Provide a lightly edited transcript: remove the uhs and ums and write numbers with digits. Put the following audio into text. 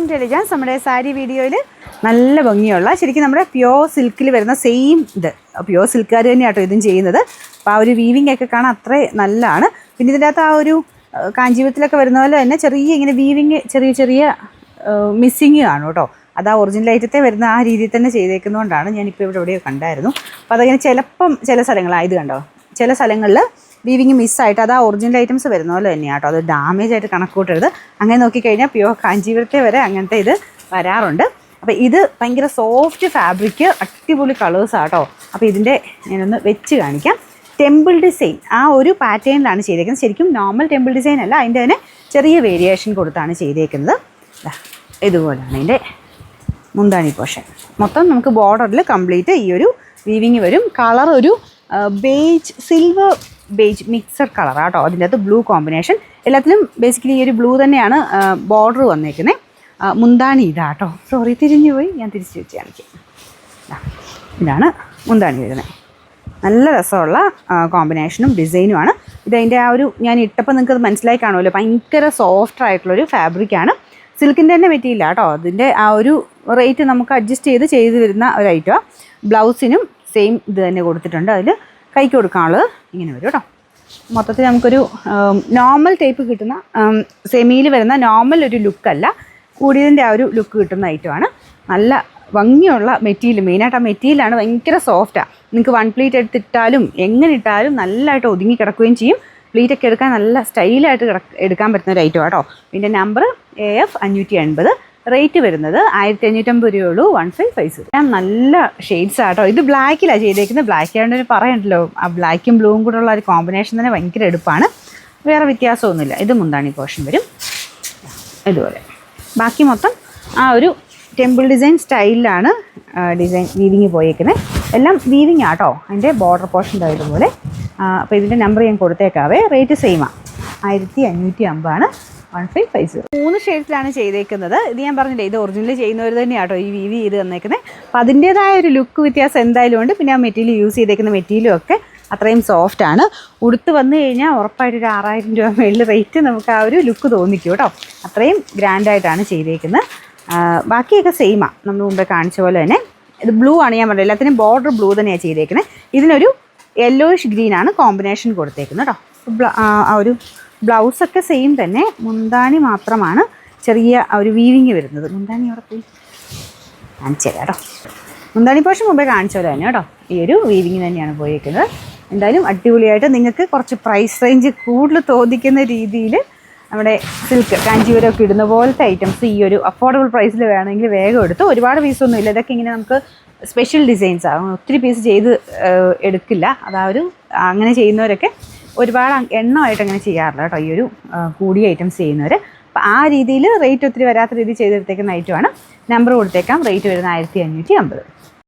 Home ടെലിജൻസ് നമ്മുടെ സാരി വീഡിയോയിൽ നല്ല ഭംഗിയുള്ള ശരിക്കും നമ്മുടെ പ്യോർ സിൽക്കിൽ വരുന്ന സെയിം ഇത് പ്യോർ സിൽക്കുകാർ തന്നെയാട്ടോ ഇതും ചെയ്യുന്നത്. അപ്പോൾ ആ ഒരു വീവിംഗ് ഒക്കെ കാണാൻ അത്ര നല്ലതാണ്. പിന്നെ ഇതിൻ്റെ അകത്ത് ആ ഒരു കാഞ്ചീപുരത്തിലൊക്കെ വരുന്ന പോലെ തന്നെ ചെറിയ ഇങ്ങനെ വീവിങ് ചെറിയ ചെറിയ മിസ്സിങ് കാണും കേട്ടോ. അത് ആ ഒറിജിനൽ ഐറ്റത്തെ വരുന്ന ആ രീതിയിൽ തന്നെ ചെയ്തേക്കുന്നതുകൊണ്ടാണ് ഞാനിപ്പോൾ എവിടെയോ കണ്ടായിരുന്നു. അപ്പോൾ അതങ്ങനെ ചിലപ്പം ചില സ്ഥലങ്ങളായത് കണ്ടോ, ചില സ്ഥലങ്ങളിൽ വീവിങ് മിസ്സായിട്ട് അത് ആ ഒറിജിനൽ ഐറ്റംസ് വരുന്ന പോലെ തന്നെയാണ് കേട്ടോ. അത് ഡാമേജ് ആയിട്ട് കണക്കൂട്ടരുത്. അങ്ങനെ നോക്കിക്കഴിഞ്ഞാൽ പ്യോർ കാഞ്ചീപുരത്തെ വരെ അങ്ങനത്തെ ഇത് വരാറുണ്ട്. അപ്പോൾ ഇത് ഭയങ്കര സോഫ്റ്റ് ഫാബ്രിക്, അടിപൊളി കളേഴ്സാണ് കേട്ടോ. അപ്പോൾ ഇതിൻ്റെ ഞാനൊന്ന് വെച്ച് കാണിക്കാം. ടെമ്പിൾ ഡിസൈൻ ആ ഒരു പാറ്റേണിലാണ് ചെയ്തേക്കുന്നത്. ശരിക്കും നോർമൽ ടെമ്പിൾ ഡിസൈൻ അല്ല, അതിൻ്റെ തന്നെ ചെറിയ വേരിയേഷൻ കൊടുത്താണ് ചെയ്തേക്കുന്നത്. ഇതുപോലെയാണ് അതിൻ്റെ മുന്താണി പോർഷൻ. മൊത്തം നമുക്ക് ബോർഡറിൽ കംപ്ലീറ്റ് ഈ ഒരു വീവിങ് വരും. കളർ ഒരു ബേജ് സിൽവർ ബേജ് മിക്സഡ് കളറാണ് കേട്ടോ. അതിൻ്റെ അകത്ത് ബ്ലൂ കോമ്പിനേഷൻ. എല്ലാത്തിലും ബേസിക്കലി ഈ ഒരു ബ്ലൂ തന്നെയാണ് ബോർഡർ വന്നേക്കുന്നത്. മുന്താണി ഇതാട്ടോ, സോറി തിരിഞ്ഞു പോയി, ഞാൻ തിരിച്ച് വെച്ച് കാണിക്കാം. ഇതാണ് മുന്താണി വരുന്നത്. നല്ല രസമുള്ള കോമ്പിനേഷനും ഡിസൈനുമാണ്. ഇതതിൻ്റെ ആ ഒരു ഞാൻ ഇട്ടപ്പോൾ നിങ്ങൾക്ക് അത് മനസ്സിലായി കാണുമല്ലോ, ഭയങ്കര സോഫ്റ്റ് ആയിട്ടുള്ളൊരു ഫാബ്രിക്കാണ്. സിൽക്കിൻ്റെ തന്നെ പറ്റിയില്ല കേട്ടോ. അതിൻ്റെ ആ ഒരു റേറ്റ് നമുക്ക് അഡ്ജസ്റ്റ് ചെയ്ത് വരുന്ന ഒരു ഐറ്റമാണ്. ബ്ലൗസിനും സെയിം ഇത് തന്നെ കൊടുത്തിട്ടുണ്ട്. അതിൽ കൈക്ക് കൊടുക്കാനുള്ളത് ഇങ്ങനെ വരും കേട്ടോ. മൊത്തത്തിൽ നമുക്കൊരു നോർമൽ ടൈപ്പ് കിട്ടുന്ന സെമിയിൽ വരുന്ന നോർമൽ ഒരു ലുക്കല്ല, കൂടിയതിൻ്റെ ആ ഒരു ലുക്ക് കിട്ടുന്ന ഐറ്റമാണ്. നല്ല ഭംഗിയുള്ള മെറ്റീരിയൽ, മെയിനായിട്ട് ആ മെറ്റീരിയലാണ് ഭയങ്കര സോഫ്റ്റാണ്. നിങ്ങൾക്ക് വൺ പ്ലീറ്റ് എടുത്തിട്ടാലും എങ്ങനെ ഇട്ടാലും നല്ലതായിട്ട് ഒതുങ്ങി കിടക്കുകയും ചെയ്യും. പ്ലീറ്റൊക്കെ എടുക്കാൻ നല്ല സ്റ്റൈലായിട്ട് എടുക്കാൻ പറ്റുന്ന ഒരു ഐറ്റം കേട്ടോ. പിന്നെ നമ്പർ AF 580, റേറ്റ് വരുന്നത് 1550 രൂപയുള്ളൂ. 1550. ഞാൻ നല്ല ഷെയ്ഡ്സ് ആട്ടോ. ഇത് ബ്ലാക്കിലാണ് ചെയ്തേക്കുന്നത്. ബ്ലാക്ക് ആയതുകൊണ്ട് പറയണ്ടല്ലോ, ആ ബ്ലാക്കും ബ്ലൂവും കൂടെ ഉള്ള ഒരു കോമ്പിനേഷൻ തന്നെ ഭയങ്കര എടുപ്പാണ്. വേറെ വ്യത്യാസമൊന്നുമില്ല. ഇത് മുന്താണി പോർഷൻ വരും ഇതുപോലെ. ബാക്കി മൊത്തം ആ ഒരു ടെമ്പിൾ ഡിസൈൻ സ്റ്റൈലിലാണ് ഡിസൈൻ വീവിങ് പോയേക്കുന്നത്. എല്ലാം വീവിങ് ആട്ടോ. അതിൻ്റെ ബോർഡർ പോർഷൻ ഇതുപോലെ. അപ്പോൾ ഇതിൻ്റെ നമ്പർ ഞാൻ കൊടുത്തേക്കാവേ. റേറ്റ് സെയിമാണ്, 1550 1550. 3 ഷെയ്ഡ്സിലാണ് ചെയ്തേക്കുന്നത്. ഇത് ഞാൻ പറഞ്ഞില്ലേ, ഇത് ഒറിജിനൽ ചെയ്യുന്നവർ തന്നെയാട്ടോ ഈ വീവ് ചെയ്ത് തന്നേക്കുന്നത്. അപ്പോൾ അതിൻ്റേതായ ഒരു ലുക്ക് വ്യത്യാസം എന്തായാലും ഉണ്ട്. പിന്നെ ആ മെറ്റീരിയൽ യൂസ് ചെയ്തേക്കുന്ന മെറ്റീരിയലും ഒക്കെ അത്രയും സോഫ്റ്റാണ്. ഉടുത്ത് വന്നു കഴിഞ്ഞാൽ ഉറപ്പായിട്ട് ഒരു 6000 രൂപ മേളിൽ റേറ്റ് നമുക്ക് ആ ഒരു ലുക്ക് തോന്നിക്കും കേട്ടോ. അത്രയും ഗ്രാൻഡായിട്ടാണ് ചെയ്തേക്കുന്നത്. ബാക്കിയൊക്കെ സെയിമാണ്, നമ്മൾ മുമ്പേ കാണിച്ച പോലെ തന്നെ. ഇത് ബ്ലൂ ആണ് ഞാൻ പറഞ്ഞത്, എല്ലാത്തിനും ബോർഡർ ബ്ലൂ തന്നെയാണ് ചെയ്തേക്കുന്നത്. ഇതിനൊരു യെല്ലോയിഷ് ഗ്രീനാണ് കോമ്പിനേഷൻ കൊടുത്തേക്കുന്നത് കേട്ടോ. ആ ഒരു ബ്ലൗസൊക്കെ സെയിം തന്നെ, മുന്താണി മാത്രമാണ് ചെറിയ ഒരു വീവിങ് വരുന്നത്. മുന്താണി അവിടെ പോയി കാണിച്ചു തരാം കേട്ടോ. മുന്താണി പോർഷൻ മുമ്പേ കാണിച്ച പോലെ തന്നെ കേട്ടോ. ഈ ഒരു വീവിങ് തന്നെയാണ് പോയിരിക്കുന്നത്. എന്തായാലും അടിപൊളിയായിട്ട് നിങ്ങൾക്ക് കുറച്ച് പ്രൈസ് റേഞ്ച് കൂടുതൽ തോന്നിക്കുന്ന രീതിയിൽ നമ്മുടെ സിൽക്ക് കാഞ്ചീപുരമൊക്കെ ഇടുന്ന പോലത്തെ ഐറ്റംസ് ഈ ഒരു അഫോർഡബിൾ പ്രൈസിൽ വേണമെങ്കിൽ വേഗം എടുത്ത്. ഒരുപാട് പീസൊന്നും ഇല്ല. ഇതൊക്കെ ഇങ്ങനെ നമുക്ക് സ്പെഷ്യൽ ഡിസൈൻസ് ആകും, ഒത്തിരി പീസ് ചെയ്ത് എടുക്കില്ല. അതൊരു അങ്ങനെ ചെയ്യുന്നവരൊക്കെ ഒരുപാട് എണ്ണമായിട്ട് അങ്ങനെ ചെയ്യാറില്ല കേട്ടോ, ഈ ഒരു കൂടിയ ഐറ്റംസ് ചെയ്യുന്നവർ. അപ്പോൾ ആ രീതിയിൽ റേറ്റ് ഒത്തിരി വരാത്ത രീതിയിൽ ചെയ്തെടുത്തേക്കുന്ന ഐറ്റമാണ്. നമ്പർ കൊടുത്തേക്കാം. റേറ്റ് വരുന്നത് 1550.